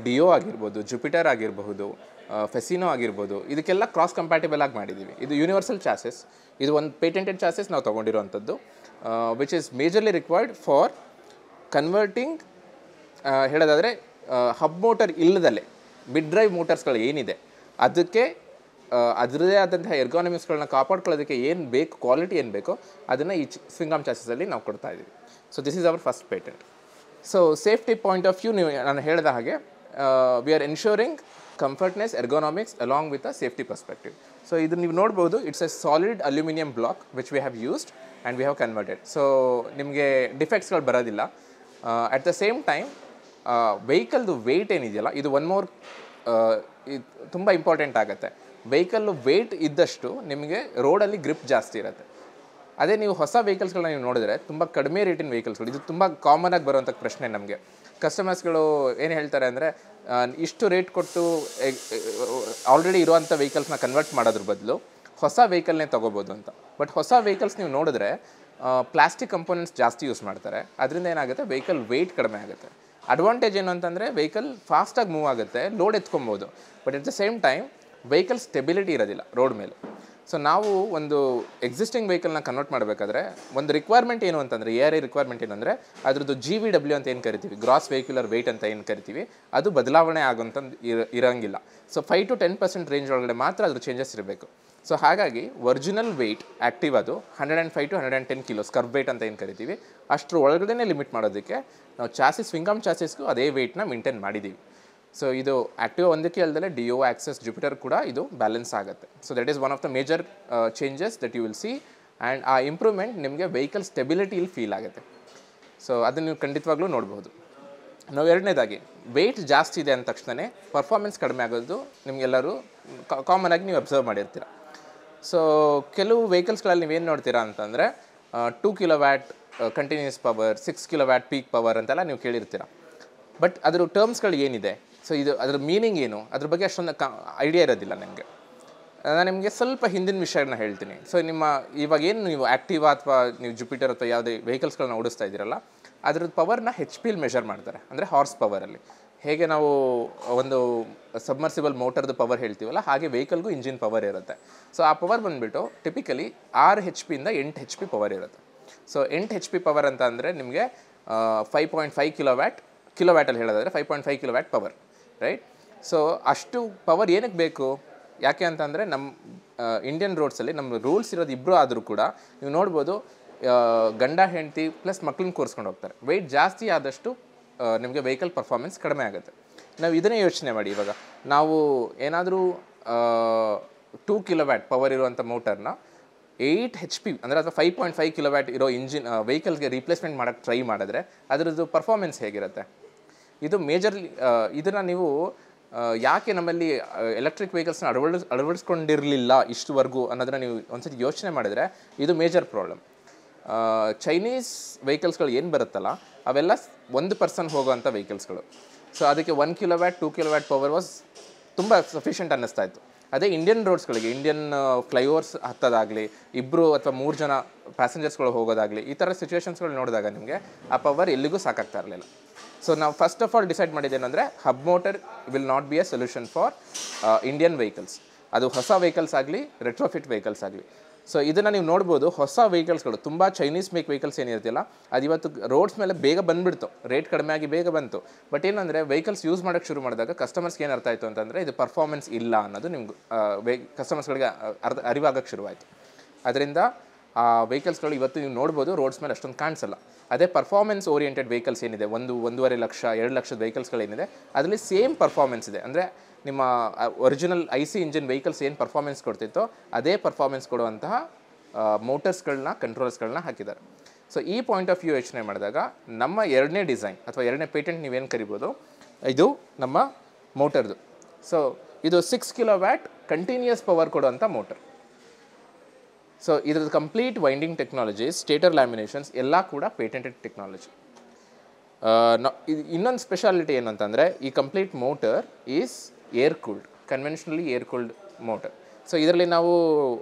ಡಿಯೋ ಆಗಿರ್ಬೋದು, ಜುಪಿಟರ್ ಆಗಿರಬಹುದು, ಫೆಸಿನೋ ಆಗಿರ್ಬೋದು, ಇದಕ್ಕೆಲ್ಲ ಕ್ರಾಸ್ ಕಂಪ್ಯಾಟಿಬಲ್ ಆಗಿ ಮಾಡಿದ್ದೀವಿ. ಇದು ಯೂನಿವರ್ಸಲ್ ಚಾಸಿಸ್. ಇದು ಒಂದು ಪೇಟೆಂಟೆಡ್ ಚಾಸಿಸ್ ನಾವು ತೊಗೊಂಡಿರೋವಂಥದ್ದು, which is majorly required for converting, ಹೇಳೋದಾದರೆ ಹಬ್ ಮೋಟರ್ ಇಲ್ಲದಲ್ಲೇ ಮಿಡ್ ಡ್ರೈವ್ ಮೋಟರ್ಸ್ಗಳು ಏನಿದೆ ಅದಕ್ಕೆ ಅದರದೇ ಆದಂತಹ ಎರ್ಗಾನಮಿಕ್ಸ್ಗಳನ್ನ ಕಾಪಾಡ್ಕೊಳ್ಳೋದಕ್ಕೆ ಏನು ಬೇಕು, ಕ್ವಾಲಿಟಿ ಏನು ಬೇಕೋ ಅದನ್ನು ಈ ಸ್ವಿಂಗ್ ಆರ್ಮ್ ಚಾಸಿಸಲ್ಲಿ ನಾವು ಕೊಡ್ತಾ ಇದ್ದೀವಿ. So this is our first patent. So safety point of view ನಾನು ಹೇಳಿದ ಹಾಗೆ we are ensuring comfortness, ergonomics along with a safety perspective. So ಇದು ನೀವು ನೋಡ್ಬೋದು, it's a solid aluminium block which we have used and we have converted. So ನಿಮಗೆ ಡಿಫೆಕ್ಟ್ಸ್ಗಳು ಬರೋದಿಲ್ಲ. At the same time ವೆಹಿಕಲ್ದು ವೆಯ್ಟ್ ಏನಿದೆಯಲ್ಲ, ಇದು ಒನ್ ಮೋರ್ ತುಂಬ ಇಂಪಾರ್ಟೆಂಟ್ ಆಗುತ್ತೆ. ವೆಹಿಕಲ್ಲು ವೆಯ್ಟ್ ಇದ್ದಷ್ಟು ನಿಮಗೆ ರೋಡಲ್ಲಿ ಗ್ರಿಪ್ ಜಾಸ್ತಿ ಇರುತ್ತೆ. ಅದೇ ನೀವು ಹೊಸ ವೆಹಿಕಲ್ಸ್ಗಳನ್ನ ನೀವು ನೋಡಿದ್ರೆ ತುಂಬ ಕಡಿಮೆ ರೇಟಿನ ವೆಹಿಕಲ್ಸ್ಗಳು, ಇದು ತುಂಬ ಕಾಮನ್ ಆಗಿ ಬರುವಂಥ ಪ್ರಶ್ನೆ ನಮಗೆ. ಕಸ್ಟಮರ್ಸ್ಗಳು ಏನು ಹೇಳ್ತಾರೆ ಅಂದರೆ, ಇಷ್ಟು ರೇಟ್ ಕೊಟ್ಟು ಆಲ್ರೆಡಿ ಇರುವಂಥ ವೆಹಿಕಲ್ಸ್ನ ಕನ್ವರ್ಟ್ ಮಾಡೋದ್ರ ಬದಲು ಹೊಸ ವೆಹಿಕಲ್ನೇ ತೊಗೋಬೋದು ಅಂತ. ಬಟ್ ಹೊಸ ವೆಹಿಕಲ್ಸ್ ನೀವು ನೋಡಿದ್ರೆ ಪ್ಲಾಸ್ಟಿಕ್ ಕಂಪೋನೆಂಟ್ಸ್ ಜಾಸ್ತಿ ಯೂಸ್ ಮಾಡ್ತಾರೆ. ಅದರಿಂದ ಏನಾಗುತ್ತೆ, ವೆಹಿಕಲ್ ವೆಯ್ಟ್ ಕಡಿಮೆ ಆಗುತ್ತೆ. ಅಡ್ವಾಂಟೇಜ್ ಏನು ಅಂತಂದರೆ ವೆಹಿಕಲ್ ಫಾಸ್ಟಾಗಿ ಮೂವ್ ಆಗುತ್ತೆ, ಲೋಡ್ ಎತ್ಕೊಬೋದು. But at the same time vehicle stability ಇರೋದಿಲ್ಲ ರೋಡ್ ಮೇಲೆ. ಸೊ ನಾವು ಒಂದು ಎಕ್ಸಿಸ್ಟಿಂಗ್ ವೆಹಿಕಲ್ನ ಕನ್ವರ್ಟ್ ಮಾಡಬೇಕಾದ್ರೆ ಒಂದು ರಿಕ್ವೈರ್ಮೆಂಟ್ ಏನು ಅಂತಂದರೆ, ARAI ರಿಕ್ವೈರ್ಮೆಂಟ್ ಏನಂದರೆ ಅದರದ್ದು GVW ಅಂತ ಏನು ಕರಿತೀವಿ, ಗ್ರಾಸ್ ವೆಹಿಕ್ಯುಲರ್ ವೆಯ್ಟ್ ಅಂತ ಏನು ಕರಿತೀವಿ, ಅದು ಬದಲಾವಣೆ ಆಗೋಂಥದ್ದು ಇರೋಂಗಿಲ್ಲ. ಸೊ 5 to 10% ರೇಂಜ್ ಒಳಗಡೆ ಮಾತ್ರ ಅದ್ರ ಚೇಂಜಸ್ ಇರಬೇಕು. ಸೊ ಹಾಗಾಗಿ ಒರಿಜಿನಲ್ ವೆಯ್ಟ್ ಆ್ಯಕ್ಟಿವ್ ಅದು 105 to 110 kilos ಕರ್ವ್ ವೆಯ್ಟ್ ಅಂತ ಏನು ಕರಿತೀವಿ, ಅಷ್ಟರ ಒಳಗಡೆ ಲಿಮಿಟ್ ಮಾಡೋದಕ್ಕೆ ನಾವು ಚಾಸಿಸ್, ಸ್ವಿಂಗ್ ಆರ್ಮ್ ಚಾಸಿಸ್ಗೂ ಅದೇ ವೆಯ್ಟ್ನ ಮೇಂಟೈನ್ ಮಾಡಿದ್ದೀವಿ. ಸೊ ಇದು ಆ್ಯಕ್ಟಿವ್ ಒಂದಕ್ಕೆ ಅಲ್ಲದೆ ಡಿಯೋ, ಆಕ್ಸೆಸ್, ಜುಪಿಟರ್ ಕೂಡ ಇದು ಬ್ಯಾಲೆನ್ಸ್ ಆಗುತ್ತೆ. So that is one of the major changes that you will see. And ಆ ಇಂಪ್ರೂವ್ಮೆಂಟ್ ನಿಮಗೆ ವೆಹಿಕಲ್ ಸ್ಟೆಬಿಲಿಟಿಲಿ ಫೀಲ್ ಆಗುತ್ತೆ. ಸೊ ಅದನ್ನು ನೀವು ಖಂಡಿತವಾಗ್ಲೂ ನೋಡ್ಬೋದು. ನಾವು ಎರಡನೇದಾಗಿ ವೆಯ್ಟ್ ಜಾಸ್ತಿ ಇದೆ ಅಂದ ತಕ್ಷಣ ಪರ್ಫಾರ್ಮೆನ್ಸ್ ಕಡಿಮೆ ಆಗೋದು ನಿಮಗೆಲ್ಲರೂ ಕಾಮನ್ ಆಗಿ ನೀವು ಅಬ್ಸರ್ವ್ ಮಾಡಿರ್ತೀರ. ಸೊ ಕೆಲವು ವೆಹಿಕಲ್ಸ್ಗಳಲ್ಲಿ ನೀವೇನು ನೋಡ್ತೀರಾ ಅಂತಂದರೆ 2 kW continuous power, 6 kW peak power ಅಂತೆಲ್ಲ ನೀವು ಕೇಳಿರ್ತೀರ. ಬಟ್ ಅದರ ಟರ್ಮ್ಸ್ಗಳು ಏನಿದೆ, ಸೊ ಇದು ಅದರ ಮೀನಿಂಗ್ ಏನು, ಅದ್ರ ಬಗ್ಗೆ ಅಷ್ಟೊಂದು ಐಡಿಯಾ ಇರೋದಿಲ್ಲ ನಿಮಗೆ. ನಾನು ನಿಮಗೆ ಸ್ವಲ್ಪ ಹಿಂದಿನ ವಿಷಯಗಳನ್ನ ಹೇಳ್ತೀನಿ. ಸೊ ಇವಾಗೇನು ನೀವು ಆ್ಯಕ್ಟಿವಾ ಅಥವಾ ನೀವು ಜುಪಿಟರ್ ಅಥವಾ ಯಾವುದೇ ವೆಹಿಕಲ್ಸ್ಗಳನ್ನ ಓಡಿಸ್ತಾ ಇದ್ದೀರಲ್ಲ, ಅದ್ರದ್ದು ಪವರ್ನ HP ಮೆಷರ್ ಮಾಡ್ತಾರೆ, ಅಂದರೆ ಹಾರ್ಸ್ ಪವರಲ್ಲಿ. ಹೇಗೆ ನಾವು ಒಂದು ಸಬ್ಮರ್ಸಿಬಲ್ ಮೋಟರ್ದು ಪವರ್ ಹೇಳ್ತೀವಲ್ಲ, ಹಾಗೆ ವೆಹಿಕಲ್ಗೂ ಇಂಜಿನ್ ಪವರ್ ಇರುತ್ತೆ. ಸೊ ಆ ಪವರ್ ಬಂದುಬಿಟ್ಟು ಟಿಪಿಕಲಿ 6 HP ಇಂದ 8 HP ಪವರ್ ಇರುತ್ತೆ. ಸೊ 8 HP ಪವರ್ ಅಂತ ಅಂದರೆ ನಿಮಗೆ 5.5 ಕಿಲೋವ್ಯಾಟಲ್ಲಿ ಹೇಳೋದಾದರೆ 5.5 kW ಪವರ್, ರೈಟ್? ಸೊ ಅಷ್ಟು ಪವರ್ ಏನಕ್ಕೆ ಬೇಕು? ಯಾಕೆ ಅಂತಂದರೆ ನಮ್ಮ ಇಂಡಿಯನ್ ರೋಡ್ಸಲ್ಲಿ ನಮ್ಮ ರೂಲ್ಸ್ ಇರೋದು ಇಬ್ಬರು ಆದರೂ ಕೂಡ ನೀವು ನೋಡ್ಬೋದು ಗಂಡ ಹೆಂಡತಿ ಪ್ಲಸ್ ಮಕ್ಳನ್ನ ಕೂರಿಸ್ಕೊಂಡು ಹೋಗ್ತಾರೆ. ವೆಯ್ಟ್ ಜಾಸ್ತಿ ಆದಷ್ಟು ನಿಮಗೆ ವೆಹಿಕಲ್ ಪರ್ಫಾರ್ಮೆನ್ಸ್ ಕಡಿಮೆ ಆಗುತ್ತೆ. ನಾವು ಇದನ್ನೇ ಯೋಚನೆ ಮಾಡಿ, ಇವಾಗ ನಾವು ಏನಾದರೂ 2 ಕಿಲೋವ್ಯಾಟ್ ಪವರ್ ಇರುವಂಥ ಮೋಟರ್ನ 8 HP ಅಂದರೆ ಅಥವಾ 5.5 ಕಿಲೋವ್ಯಾಟ್ ಇರೋ ಇಂಜಿನ್ ವೆಹಿಕಲ್ಸ್ಗೆ ರೀಪ್ಲೇಸ್ಮೆಂಟ್ ಮಾಡೋಕ್ಕೆ ಟ್ರೈ ಮಾಡಿದ್ರೆ ಅದರದ್ದು ಪರ್ಫಾರ್ಮೆನ್ಸ್ ಹೇಗಿರುತ್ತೆ? ಇದು ಮೇಜರ್ಲಿ ಇದನ್ನು ನೀವು ಯಾಕೆ ನಮ್ಮಲ್ಲಿ ಎಲೆಕ್ಟ್ರಿಕ್ ವೆಹಿಕಲ್ಸ್ನ ಅಳವಡಿಸ್ಕೊಂಡಿರಲಿಲ್ಲ ಇಷ್ಟುವರೆಗೂ ಅನ್ನೋದನ್ನ ನೀವು ಒಂದ್ಸತಿ ಯೋಚನೆ ಮಾಡಿದರೆ ಇದು ಮೇಜರ್ ಪ್ರಾಬ್ಲಮ್. ಚೈನೀಸ್ ವೆಹಿಕಲ್ಸ್ಗಳು ಏನು ಬರುತ್ತಲ್ಲ ಅವೆಲ್ಲ 1 ಪರ್ಸನ್ ಹೋಗೋವಂಥ ವೆಹಿಕಲ್ಸ್ಗಳು. ಸೊ ಅದಕ್ಕೆ 1 ಕಿಲೋವ್ಯಾಟ್ 2 ಕಿಲೋವ್ಯಾಟ್ ಪವರ್ ವಾಸ್ ತುಂಬ ಸಫಿಷಿಯೆಂಟ್ ಅನ್ನಿಸ್ತಾ ಇತ್ತು. ಅದೇ ಇಂಡಿಯನ್ ರೋಡ್ಸ್ಗಳಿಗೆ, ಇಂಡಿಯನ್ ಫ್ಲೈಓವರ್ಸ್ ಹತ್ತೋದಾಗಲಿ, 2 ಅಥವಾ 3 ಜನ ಪ್ಯಾಸೆಂಜರ್ಸ್ಗಳು ಹೋಗೋದಾಗಲಿ, ಈ ಥರ ಸಿಚುವೇಷನ್ಸ್ಗಳು ನೋಡಿದಾಗ ನಿಮಗೆ ಆ ಪವರ್ ಎಲ್ಲಿಗೂ ಸಾಕಾಗ್ತಾ ಇರಲಿಲ್ಲ. ಸೊ ನಾವು ಫಸ್ಟ್ ಆಫ್ ಆಲ್ ಡಿಸೈಡ್ ಮಾಡಿದ್ದೇನೆಂದರೆ hub motor will not be a solution for Indian vehicles. ಅದು ಹೊಸ ವೆಹಿಕಲ್ಸ್ ಆಗಲಿ, ರೆಟ್ರೋಫಿಟ್ ವೆಹಿಕಲ್ಸ್ ಆಗಲಿ. ಸೊ ಇದನ್ನು ನೀವು ನೋಡ್ಬೋದು, ಹೊಸ ವೆಹಿಕಲ್ಸ್ಗಳು ತುಂಬ ಚೈನೀಸ್ ಮೇಕ್ ವೆಹಿಕಲ್ಸ್ ಏನಿರ್ತಿಲ್ಲ ಅದು ಇವತ್ತು ರೋಡ್ಸ್ ಮೇಲೆ ಬೇಗ ಬಂದುಬಿಡ್ತು, ರೇಟ್ ಕಡಿಮೆ ಆಗಿ ಬೇಗ ಬಂತು. ಬಟ್ ಏನಂದರೆ ವೆಹಿಕಲ್ಸ್ ಯೂಸ್ ಮಾಡೋಕ್ಕೆ ಶುರು ಮಾಡಿದಾಗ ಕಸ್ಟಮರ್ಸ್ಗೆ ಏನು ಅರ್ಥ ಆಯಿತು ಅಂತಂದರೆ ಇದು ಪರ್ಫಾರ್ಮೆನ್ಸ್ ಇಲ್ಲ ಅನ್ನೋದು ನಿಮ್ಗೆ ಕಸ್ಟಮರ್ಸ್ಗಳಿಗೆ ಅರಿವಾಗಕ್ಕೆ ಶುರುವಾಯಿತು. ಅದರಿಂದ ಆ ವೆಹಿಕಲ್ಸ್ಗಳು ಇವತ್ತು ನೀವು ನೋಡ್ಬೋದು ರೋಡ್ಸ್ ಮೇಲೆ ಅಷ್ಟೊಂದು ಕಾಣಿಸಲ್ಲ. ಅದೇ ಪರ್ಫಾರ್ಮೆನ್ಸ್ ಓರಿಯೆಂಟೆಡ್ ವೆಹಿಕಲ್ಸ್ ಏನಿದೆ, 1-1.5 ಲಕ್ಷ 2 ಲಕ್ಷದ ವೆಹಿಕಲ್ಸ್ಗಳೇನಿದೆ ಅದರಲ್ಲಿ ಸೇಮ್ ಪರ್ಫಾರ್ಮೆನ್ಸ್ ಇದೆ. ಅಂದರೆ ನಿಮ್ಮ ಒರಿಜಿನಲ್ IC ಇಂಜಿನ್ ವೆಹಿಕಲ್ಸ್ ಏನು ಪರ್ಫಾರ್ಮೆನ್ಸ್ ಕೊಡ್ತಿತ್ತೋ ಅದೇ ಪರ್ಫಾರ್ಮೆನ್ಸ್ ಕೊಡುವಂತಹ ಮೋಟರ್ಸ್ಗಳನ್ನ, ಕಂಟ್ರೋಲರ್ಸ್ಗಳನ್ನ ಹಾಕಿದ್ದಾರೆ. ಸೊ ಈ ಪಾಯಿಂಟ್ ಆಫ್ ವ್ಯೂ ಯೋಚನೆ ಮಾಡಿದಾಗ ನಮ್ಮ 2ನೇ ಡಿಸೈನ್ ಅಥವಾ 2ನೇ ಪೇಟೆಂಟ್ ನೀವೇನು ಕರಿಬೋದು, ಇದು ನಮ್ಮ ಮೋಟರ್ದು. ಸೊ ಇದು 6 ಕಿಲೋವ್ಯಾಟ್ ಕಂಟಿನ್ಯೂಯಸ್ ಪವರ್ ಕೊಡುವಂಥ ಮೋಟರ್. ಸೊ ಇದ್ರದ್ದು complete winding technology, stator laminations ಎಲ್ಲ ಕೂಡ ಪೇಟೆಂಟೆಡ್ ಟೆಕ್ನಾಲಜಿ. ಇನ್ನೊಂದು ಸ್ಪೆಷಾಲಿಟಿ ಏನು ಅಂತಂದರೆ ಈ complete motor is air cooled, conventionally air cooled motor. So ಇದರಲ್ಲಿ ನಾವು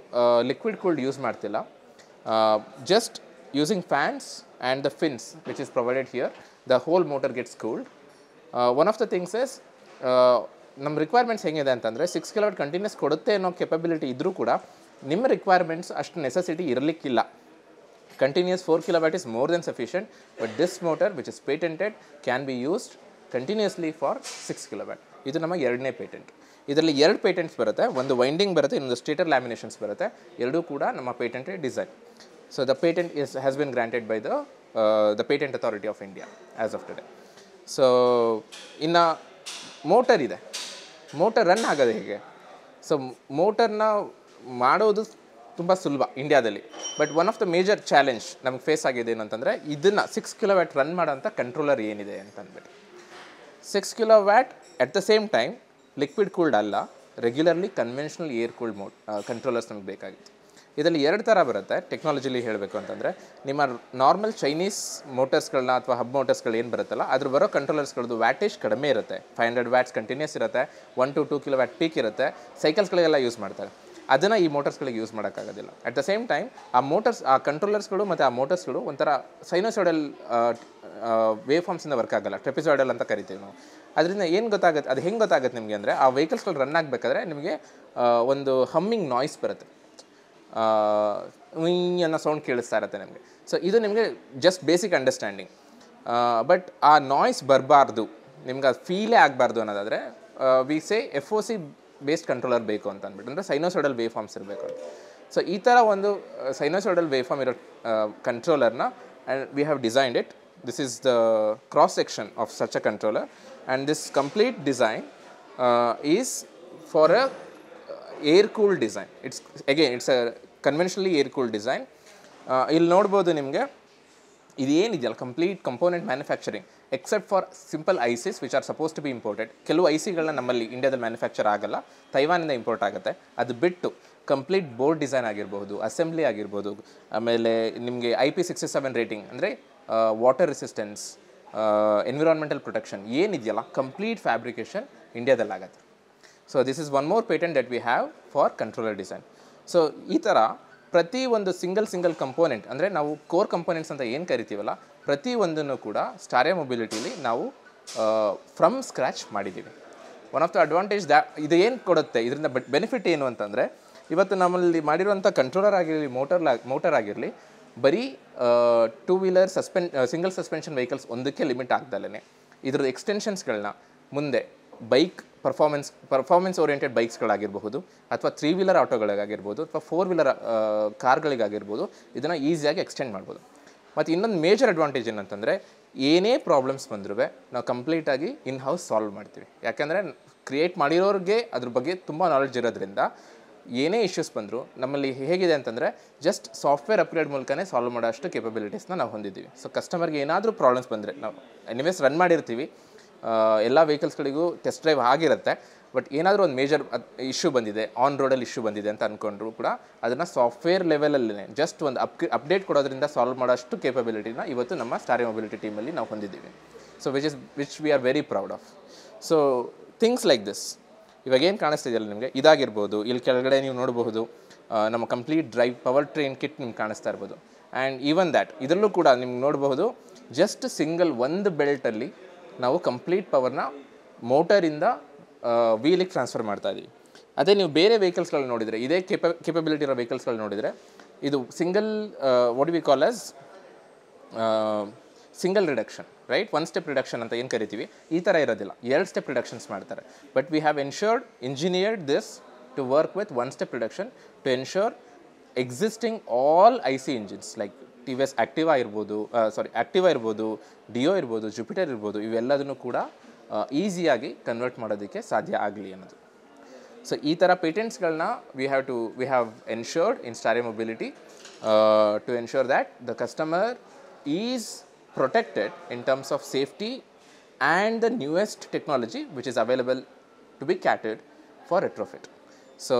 ಲಿಕ್ವಿಡ್ ಕೂಲ್ಡ್ ಯೂಸ್ ಮಾಡ್ತಿಲ್ಲ. Just using fans and the fins which is provided here, the whole motor gets cooled. One of the things is ನಮ್ಮ requirements ಹೆಂಗಿದೆ ಅಂತಂದರೆ 6 kilowatt continuous ಕೊಡುತ್ತೆ ಅನ್ನೋ capability ಇದ್ದರೂ ಕೂಡ ನಿಮ್ಮ ರಿಕ್ವೈರ್ಮೆಂಟ್ಸ್ ಅಷ್ಟು necessity ಇರಲಿಕ್ಕಿಲ್ಲ. Continuous 4 kilowatt is more than sufficient, but this motor which is patented can be used continuously for 6 kilowatt. ಇದು ನಮ್ಮ 2ನೇ ಪೇಟೆಂಟ್. ಇದರಲ್ಲಿ 2 ಪೇಟೆಂಟ್ಸ್ ಬರುತ್ತೆ, ಒಂದು ವೈಂಡಿಂಗ್ ಬರುತ್ತೆ, ಇನ್ನೊಂದು ಸ್ಟೇಟರ್ ಲ್ಯಾಮಿನೇಷನ್ಸ್ ಬರುತ್ತೆ. ಎರಡೂ ಕೂಡ ನಮ್ಮ patented design. So the patent has been granted by the patent authority of India as of today. So ಇನ್ನು ಮೋಟರ್ ಇದೆ, ಮೋಟರ್ ರನ್ ಆಗೋದು ಹೇಗೆ? ಸೊ ಮೋಟರ್ನ ಮಾಡೋದು ತುಂಬ ಸುಲಭ ಇಂಡಿಯಾದಲ್ಲಿ. But one of the major challenge ನಮಗೆ ಫೇಸ್ ಆಗಿದೆ ಏನು ಅಂತಂದರೆ ಇದನ್ನು 6 ಕಿಲೋವ್ಯಾಟ್ ರನ್ ಮಾಡೋಂಥ ಕಂಟ್ರೋಲರ್ ಏನಿದೆ ಅಂತ ಅಂದ್ಬಿಟ್ಟು. 6 kilowatt at the same time liquid cooled ಅಲ್ಲ, regularly conventional air cooled controllers ನಮಗೆ ಬೇಕಾಗಿತ್ತು. ಇದರಲ್ಲಿ 2 ಥರ ಬರುತ್ತೆ ಟೆಕ್ನಾಲಜಿಲಿ ಹೇಳಬೇಕು ಅಂತಂದರೆ. ನಿಮ್ಮ ನಾರ್ಮಲ್ ಚೈನೀಸ್ ಮೋಟರ್ಸ್ಗಳನ್ನ ಅಥವಾ ಹಬ್ ಮೋಟರ್ಸ್ಗಳು ಏನು ಬರುತ್ತಲ್ಲ ಅದ್ರ ಬರೋ ಕಂಟ್ರೋಲರ್ಸ್ಗಳದ್ದು ವ್ಯಾಟೇಜ್ ಕಡಿಮೆ ಇರುತ್ತೆ, 500 ವ್ಯಾಟ್ಸ್ ಕಂಟಿನ್ಯೂಸ್ ಇರುತ್ತೆ, 1 to 2 ಕಿಲೋವ್ಯಾಟ್ ಪೀಕ್ ಇರುತ್ತೆ. ಸೈಕಲ್ಸ್ಗಳಿಗೆಲ್ಲ ಯೂಸ್ ಮಾಡ್ತಾರೆ, ಅದನ್ನು ಈ ಮೋಟರ್ಸ್ಗಳಿಗೆ ಯೂಸ್ ಮಾಡೋಕ್ಕಾಗೋದಿಲ್ಲ. ಅಟ್ ದ ಸೇಮ್ ಟೈಮ್ ಆ ಕಂಟ್ರೋಲರ್ಸ್ಗಳು ಮತ್ತು ಆ ಮೋಟರ್ಸ್ಗಳು ಒಂಥರ ಸೈನೋಸಾಯ್ಡಲ್ ವೇವ್ ಫಾರ್ಮ್ಸಿಂದ ವರ್ಕ್ ಆಗಲ್ಲ, ಟ್ರೆಪಿಸಾಯ್ಡಲ್ ಅಂತ ಕರಿತೀವಿ ನಾವು. ಅದರಿಂದ ಏನು ಗೊತ್ತಾಗುತ್ತೆ, ಅದು ಹೆಂಗೆ ಗೊತ್ತಾಗುತ್ತೆ ನಿಮಗೆ ಅಂದರೆ ಆ ವೆಹಿಕಲ್ಸ್ಗಳು ರನ್ ಆಗಬೇಕಾದ್ರೆ ನಿಮಗೆ ಒಂದು ಹಮ್ಮಿಂಗ್ ನಾಯ್ಸ್ ಬರುತ್ತೆ, ಅನ್ನೋ ಸೌಂಡ್ ಕೇಳಿಸ್ತಾ ಇರುತ್ತೆ ನಿಮಗೆ. ಸೊ ಇದು ನಿಮಗೆ ಜಸ್ಟ್ ಬೇಸಿಕ್ ಅಂಡರ್ಸ್ಟ್ಯಾಂಡಿಂಗ್. ಬಟ್ ಆ ನಾಯ್ಸ್ ಬರಬಾರ್ದು, ನಿಮ್ಗೆ ಅದು ಫೀಲೇ ಆಗಬಾರ್ದು ಅನ್ನೋದಾದರೆ we say FOC based controller ಬೇಕು ಅಂತ ಅಂದ್ಬಿಟ್ಟು, ಅಂದರೆ ಸೈನೋಸಾಯ್ಡಲ್ ವೇವ್ ಫಾರ್ಮ್ಸ್ ಇರಬೇಕು ಅಂತ. ಸೊ ಈ ಥರ ಒಂದು ಸೈನೋಸಾಯ್ಡಲ್ ವೇವ್ ಫಾರ್ಮ್ ಇರೋ ಕಂಟ್ರೋಲರ್ನ and we have designed it. This is the cross section of such a controller and this complete design is for a air cooled design. It's a conventionally air cooled design. ಇಲ್ಲಿ ನೋಡ್ಬೋದು ನಿಮಗೆ ಇದೇನಿದೆಯಲ್ಲ complete component manufacturing except for simple ICs which are suppose to be imported. ಕೆಲವು ICಗಳನ್ನ ನಮ್ಮಲ್ಲಿ ಇಂಡಿಯಾದಲ್ಲಿ manufacture ಆಗಲ್ಲ, ತೈವಾನಿಂದ import ಆಗುತ್ತೆ. ಅದು ಬಿಟ್ಟು ಕಂಪ್ಲೀಟ್ ಬೋರ್ಡ್ ಡಿಸೈನ್ ಆಗಿರ್ಬೋದು, ಅಸೆಂಬ್ಲಿ ಆಗಿರ್ಬೋದು, ಆಮೇಲೆ ನಿಮಗೆ IP67 ರೇಟಿಂಗ್ ಅಂದರೆ ವಾಟರ್ ರೆಸಿಸ್ಟೆನ್ಸ್, ಎನ್ವಿರಾನ್ಮೆಂಟಲ್ ಪ್ರೊಟೆಕ್ಷನ್ ಏನಿದೆಯಲ್ಲ ಕಂಪ್ಲೀಟ್ ಫ್ಯಾಬ್ರಿಕೇಷನ್ ಇಂಡಿಯಾದಲ್ಲಾಗತ್ತೆ. So this is one more patent that we have for controller design. So ಈ ಥರ ಪ್ರತಿ ಒಂದು ಸಿಂಗಲ್ ಕಂಪೋನೆಂಟ್ ಅಂದರೆ ನಾವು ಕೋರ್ ಕಂಪೋನೆಂಟ್ಸ್ ಅಂತ ಏನು ಕರಿತೀವಲ್ಲ ಪ್ರತಿಯೊಂದನ್ನು ಕೂಡ ಸ್ಟಾರಿಯಾ ಮೊಬಿಲಿಟಿಲಿ ನಾವು ಫ್ರಮ್ ಸ್ಕ್ರ್ಯಾಚ್ ಮಾಡಿದ್ದೀವಿ. ಒನ್ ಆಫ್ ದ ಅಡ್ವಾಂಟೇಜ್ ಇದು ಏನು ಕೊಡುತ್ತೆ, ಇದರಿಂದ ಬೆನಿಫಿಟ್ ಏನು ಅಂತಂದರೆ ಇವತ್ತು ನಮ್ಮಲ್ಲಿ ಮಾಡಿರುವಂಥ ಕಂಟ್ರೋಲರ್ ಆಗಿರಲಿ ಮೋಟರ್ ಆಗಿರಲಿ ಬರೀ 2 ವೀಲರ್ ಸಿಂಗಲ್ ಸಸ್ಪೆನ್ಷನ್ ವೆಹಿಕಲ್ಸ್ ಒಂದಕ್ಕೆ ಲಿಮಿಟ್ ಆಗ್ದಲೇ ಇದ್ರದ್ದು ಎಕ್ಸ್ಟೆನ್ಷನ್ಸ್ಗಳನ್ನ ಮುಂದೆ ಬೈಕ್ ಪರ್ಫಾರ್ಮೆನ್ಸ್ ಓರಿಯೆಂಟೆಡ್ ಬೈಕ್ಸ್ಗಳಾಗಿರಬಹುದು, ಅಥವಾ 3 ವೀಲರ್ ಆಟೋಗಳಿಗಾಗಿರ್ಬೋದು, ಅಥವಾ 4 ವೀಲರ್ ಕಾರ್ಗಳಿಗಾಗಿರ್ಬೋದು, ಇದನ್ನು ಈಸಿಯಾಗಿ ಎಕ್ಸ್ಟೆಂಡ್ ಮಾಡ್ಬೋದು. ಮತ್ತು ಇನ್ನೊಂದು ಮೇಜರ್ ಅಡ್ವಾಂಟೇಜ್ ಏನಂತಂದರೆ, ಏನೇ ಪ್ರಾಬ್ಲಮ್ಸ್ ಬಂದರೂ ನಾವು ಕಂಪ್ಲೀಟಾಗಿ ಇನ್ ಹೌಸ್ ಸಾಲ್ವ್ ಮಾಡ್ತೀವಿ. ಯಾಕೆಂದರೆ ಕ್ರಿಯೇಟ್ ಮಾಡಿರೋರಿಗೆ ಅದ್ರ ಬಗ್ಗೆ ತುಂಬ ನಾಲೆಡ್ಜ್ ಇರೋದ್ರಿಂದ ಏನೇ ಇಶ್ಯೂಸ್ ಬಂದರೂ ನಮ್ಮಲ್ಲಿ ಹೇಗಿದೆ ಅಂತಂದರೆ ಜಸ್ಟ್ ಸಾಫ್ಟ್ವೇರ್ ಅಪ್ಗ್ರೇಡ್ ಮೂಲಕನೇ ಸಾಲ್ವ್ ಮಾಡೋ ಅಷ್ಟು ಕೇಪಬಿಲಿಟೀಸ್ನ ನಾವು ಹೊಂದಿದ್ದೀವಿ. ಸೊ ಕಸ್ಟಮರ್ಗೆ ಏನಾದರೂ ಪ್ರಾಬ್ಲಮ್ಸ್ ಬಂದರೆ ನಾವು ಎನಿವೇಸ್ ರನ್ ಮಾಡಿರ್ತೀವಿ, ಎಲ್ಲ ವೆಹಿಕಲ್ಸ್ಗಳಿಗೂ ಟೆಸ್ಟ್ ಡ್ರೈವ್ ಆಗಿರುತ್ತೆ. ಬಟ್ ಏನಾದರೂ ಒಂದು ಮೇಜರ್ ಇಶ್ಯೂ ಬಂದಿದೆ, ಆನ್ ರೋಡಲ್ಲಿ ಇಶ್ಯೂ ಬಂದಿದೆ ಅಂತ ಅಂದ್ಕೊಂಡ್ರು ಕೂಡ ಅದನ್ನು ಸಾಫ್ಟ್ವೇರ್ ಲೆವೆಲಲ್ಲೇ ಜಸ್ಟ್ ಒಂದು ಅಪ್ಡೇಟ್ ಕೊಡೋದ್ರಿಂದ ಸಾಲ್ವ್ ಮಾಡೋಷ್ಟು ಕೇಪಬಿಲಿಟಿನ ಇವತ್ತು ನಮ್ಮ ಸ್ಟಾರಿಂಗ್ ಮೊಬಿಲಿಟಿ ಟೀಮಲ್ಲಿ ನಾವು ಹೊಂದಿದ್ದೀವಿ. So which we are very proud of. So things like this ಇವಾಗ ಏನು ಕಾಣಿಸ್ತಿದೆಯಲ್ಲ ನಿಮಗೆ, ಇದಾಗಿರ್ಬೋದು. ಇಲ್ಲಿ ಕೆಳಗಡೆ ನೀವು ನೋಡಬಹುದು ನಮ್ಮ complete drive power train kit ನಿಮ್ಗೆ ಕಾಣಿಸ್ತಾ ಇರ್ಬೋದು. ಆ್ಯಂಡ್ ಈವನ್ ದ್ಯಾಟ್ ಇದರಲ್ಲೂ ಕೂಡ ನಿಮ್ಗೆ ನೋಡಬಹುದು, ಜಸ್ಟ್ ಸಿಂಗಲ್ ಒಂದು ಬೆಲ್ಟಲ್ಲಿ ನಾವು ಕಂಪ್ಲೀಟ್ ಪವರ್ನ ಮೋಟರಿಂದ ವೀಲಿಗೆ ಟ್ರಾನ್ಸ್ಫರ್ ಮಾಡ್ತಾ ಇದ್ದೀವಿ. ಅದೇ ನೀವು ಬೇರೆ ವೆಹಿಕಲ್ಸ್ಗಳು ನೋಡಿದರೆ, ಇದೇ ಕೇಪಬಿಲಿಟಿ ಇರೋ ವೆಹಿಕಲ್ಸ್ಗಳು ನೋಡಿದರೆ, ಇದು single what we call as single reduction, right, 1 step reduction ಅಂತ ಏನು ಕರಿತೀವಿ, ಈ ಥರ ಇರೋದಿಲ್ಲ, 2 ಸ್ಟೆಪ್ ರಿಡಕ್ಷನ್ಸ್ ಮಾಡ್ತಾರೆ. But we have engineered this to work with 1 step reduction to ensure existing all IC engines like TVS Activa ಇರ್ಬೋದು, ಡಿಯೋ ಇರ್ಬೋದು, ಜುಪಿಟರ್ ಇರ್ಬೋದು, ಇವೆಲ್ಲದನ್ನು ಕೂಡ ಈಸಿಯಾಗಿ ಕನ್ವರ್ಟ್ ಮಾಡೋದಕ್ಕೆ ಸಾಧ್ಯ ಆಗಲಿ ಅನ್ನೋದು. ಸೊ ಈ ಥರ ಪೇಟೆಂಟ್ಸ್ಗಳನ್ನ we have ensured in Staring Mobility to ensure that the customer is protected in terms of safety and the newest technology which is available to be catered for retrofit. So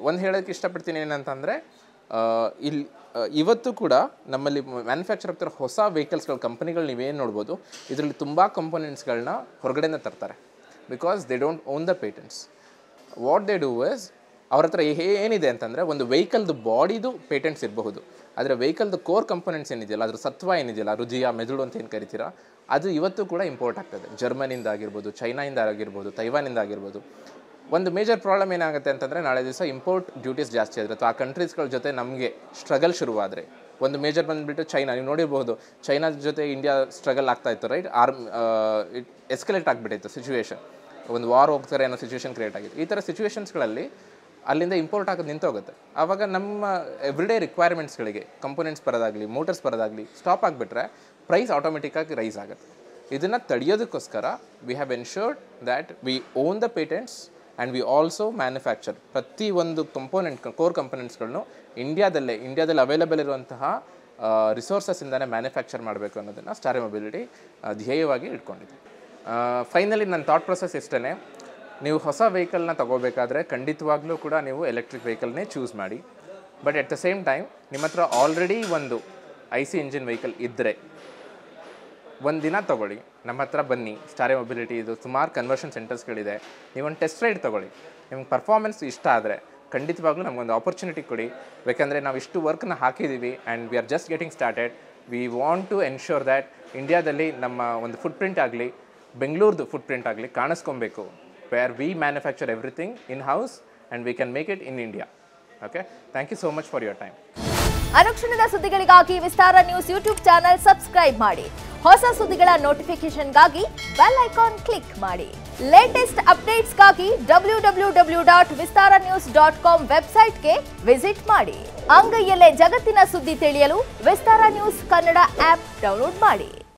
ಒಂದು ಹೇಳೋಕ್ಕೆ ಇಷ್ಟಪಡ್ತೀನಿ ಏನಂತಂದರೆ, ಇವತ್ತು ಕೂಡ ನಮ್ಮಲ್ಲಿ ಮ್ಯಾನುಫ್ಯಾಕ್ಚರ್ ಆಗ್ತಿರೋ ಹೊಸ ವೆಹಿಕಲ್ಸ್ಗಳ ಕಂಪನಿಗಳು ನೀವೇನು ನೋಡ್ಬೋದು, ಇದರಲ್ಲಿ ತುಂಬ ಕಂಪೋನೆಂಟ್ಸ್ಗಳನ್ನ ಹೊರಗಡೆಯಿಂದ ತರ್ತಾರೆ. Because they don't own the patents. What they do is, ಅವ್ರ ಹತ್ರ ಏನಿದೆ ಅಂತಂದರೆ, ಒಂದು ವೆಹಿಕಲ್ದು ಬಾಡಿದು ಪೇಟೆಂಟ್ಸ್ ಇರಬಹುದು, ಆದರೆ ವೆಹಿಕಲ್ದು ಕೋರ್ ಕಂಪೋನೆಂಟ್ಸ್ ಏನಿದೆಯಲ್ಲ, ಅದ್ರ ಸತ್ವ ಏನಿದೆಯಲ್ಲ, ಹೃದಯ, ಮೆದುಳು ಅಂತ ಏನು ಕರಿತೀರಾ, ಅದು ಇವತ್ತು ಕೂಡ ಇಂಪೋರ್ಟ್ ಆಗ್ತದೆ. ಜರ್ಮನಿಂದ ಆಗಿರ್ಬೋದು, ಚೈನಾಯಿಂದ ಆಗಿರ್ಬೋದು, ತೈವಾನಿಂದ ಆಗಿರ್ಬೋದು. ಒಂದು ಮೇಜರ್ ಪ್ರಾಬ್ಲಮ್ ಏನಾಗುತ್ತೆ ಅಂತಂದರೆ, ನಾಳೆ ದಿವಸ ಇಂಪೋರ್ಟ್ ಡ್ಯೂಟೀಸ್ ಜಾಸ್ತಿ ಆದರೆ ಅಥವಾ ಆ ಕಂಟ್ರೀಸ್ಗಳ ಜೊತೆ ನಮಗೆ ಸ್ಟ್ರಗಲ್ ಶುರುವಾದರೆ, ಒಂದು ಮೇಜರ್ ಬಂದುಬಿಟ್ಟು ಚೈನಾ, ನೀವು ನೋಡಿರ್ಬೋದು, ಚೈನಾ ಜೊತೆ ಇಂಡಿಯಾ ಸ್ಟ್ರಗಲ್ ಆಗ್ತಾಯಿತ್ತು, ರೈಟ್, ಎಸ್ಕಲೇಟ್ ಆಗಿಬಿಟ್ಟಿತ್ತು ಸಿಚುವೇಶನ್, ಒಂದು ವಾರ್ ಹೋಗ್ತಾರೆ ಅನ್ನೋ ಸಿಚುವೇಶನ್ ಕ್ರಿಯೇಟ್ ಆಗಿದೆ. ಈ ಥರ ಸಿಚುವೇಶನ್ಸ್ಗಳಲ್ಲಿ ಅಲ್ಲಿಂದ ಇಂಪೋರ್ಟ್ ಆಗೋದು ನಿಂತೋಗುತ್ತೆ. ಆವಾಗ ನಮ್ಮ ಎವ್ರಿಡೇ ರಿಕ್ವೈರ್ಮೆಂಟ್ಸ್ಗಳಿಗೆ ಕಂಪೋನೆಂಟ್ಸ್ ಬರೋದಾಗಲಿ, ಮೋಟರ್ಸ್ ಬರೋದಾಗಲಿ ಸ್ಟಾಪ್ ಆಗಿಬಿಟ್ರೆ ಪ್ರೈಸ್ ಆಟೋಮೆಟಿಕ್ಕಾಗಿ ರೈಸ್ ಆಗುತ್ತೆ. ಇದನ್ನು ತಡೆಯೋದಕ್ಕೋಸ್ಕರ we have ensured that we own the patents and we also manufacture ಪ್ರತಿಯೊಂದು ಕೋರ್ ಕಂಪೋನೆಂಟ್ಸ್ಗಳನ್ನು ಇಂಡಿಯಾದಲ್ಲಿ ಅವೈಲೇಬಲ್ ಇರುವಂತಹ ರಿಸೋರ್ಸಸ್ಸಿಂದನೇ ಮ್ಯಾನುಫ್ಯಾಕ್ಚರ್ ಮಾಡಬೇಕು ಅನ್ನೋದನ್ನು ಸ್ಟಾರಿಂಗ್ ಮೊಬಿಲಿಟಿ ಧ್ಯೇಯವಾಗಿ ಇಟ್ಕೊಂಡಿದೆ. ಫೈನಲಿ ನನ್ನ ಥಾಟ್ ಪ್ರೊಸೆಸ್ ಇಷ್ಟೇ, ನೀವು ಹೊಸ ವೆಹಿಕಲ್ನ ತೊಗೋಬೇಕಾದ್ರೆ ಖಂಡಿತವಾಗ್ಲೂ ಕೂಡ ನೀವು ಎಲೆಕ್ಟ್ರಿಕ್ ವೆಹಿಕಲ್ನೇ ಚೂಸ್ ಮಾಡಿ. But at the same time ನಿಮ್ಮ ಹತ್ರ ಆಲ್ರೆಡಿ ಒಂದು IC ಇಂಜಿನ್ ವೆಹಿಕಲ್ ಇದ್ದರೆ ಒಂದು ದಿನ ತೊಗೊಳ್ಳಿ, ನಮ್ಮ ಹತ್ರ ಬನ್ನಿ. ಸ್ಟಾರಿಂಗ್ ಮೊಬಿಲಿಟಿ ಇದು ಸುಮಾರು ಕನ್ವರ್ಷನ್ ಸೆಂಟರ್ಸ್ಗಳಿದೆ, ನೀವೊಂದು ಟೆಸ್ಟ್ ರೈಡ್ ತೊಗೊಳ್ಳಿ. ನಿಮ್ಗೆ ಪರ್ಫಾರ್ಮೆನ್ಸ್ ಇಷ್ಟ ಆದರೆ ಖಂಡಿತವಾಗ್ಲೂ ನಮಗೊಂದು ಆಪರ್ಚುನಿಟಿ ಕೊಡಿ. ಬೇಕಂದರೆ ನಾವು ಇಷ್ಟು ವರ್ಕ್ನ ಹಾಕಿದ್ದೀವಿ and we are just getting started. We want to ensure that ಇಂಡಿಯಾದಲ್ಲಿ ನಮ್ಮ ಒಂದು ಫುಟ್ಪ್ರಿಂಟ್ ಆಗಲಿ, ಬೆಂಗಳೂರ್ದು ಫುಟ್ಪ್ರಿಂಟ್ ಆಗಲಿ ಕಾಣಿಸ್ಕೊಬೇಕು, where we manufacture everything in-house and we can make it in India. Okay? Thank you so much for your time. ಅನುಕ್ಷಣದ ಸುದ್ದಿಗಳಿಗಾಗಿ ವಿಸ್ತಾರ news YouTube channel subscribe ಮಾಡಿ. ಹೊಸ ಸುದ್ದಿಗಳ ನೋಟಿಫಿಕೇಶನ್ಗಾಗಿ ಬೆಲ್ ಐಕಾನ್ ಕ್ಲಿಕ್ ಮಾಡಿ. ಲೇಟೆಸ್ಟ್ ಅಪ್ಡೇಟ್ಸ್ಗಾಗಿ www.vistaranews.com ವೆಬ್ಸೈಟ್ಗೆ visit ಮಾಡಿ. ಅಂಗೈಯಲ್ಲೇ ಜಗತ್ತಿನ ಸುದ್ದಿ ತಿಳಿಯಲು ವಿಸ್ತಾರ ನ್ಯೂಸ್ ಕನ್ನಡ ಆಪ್ ಡೌನ್ಲೋಡ್ ಮಾಡಿ.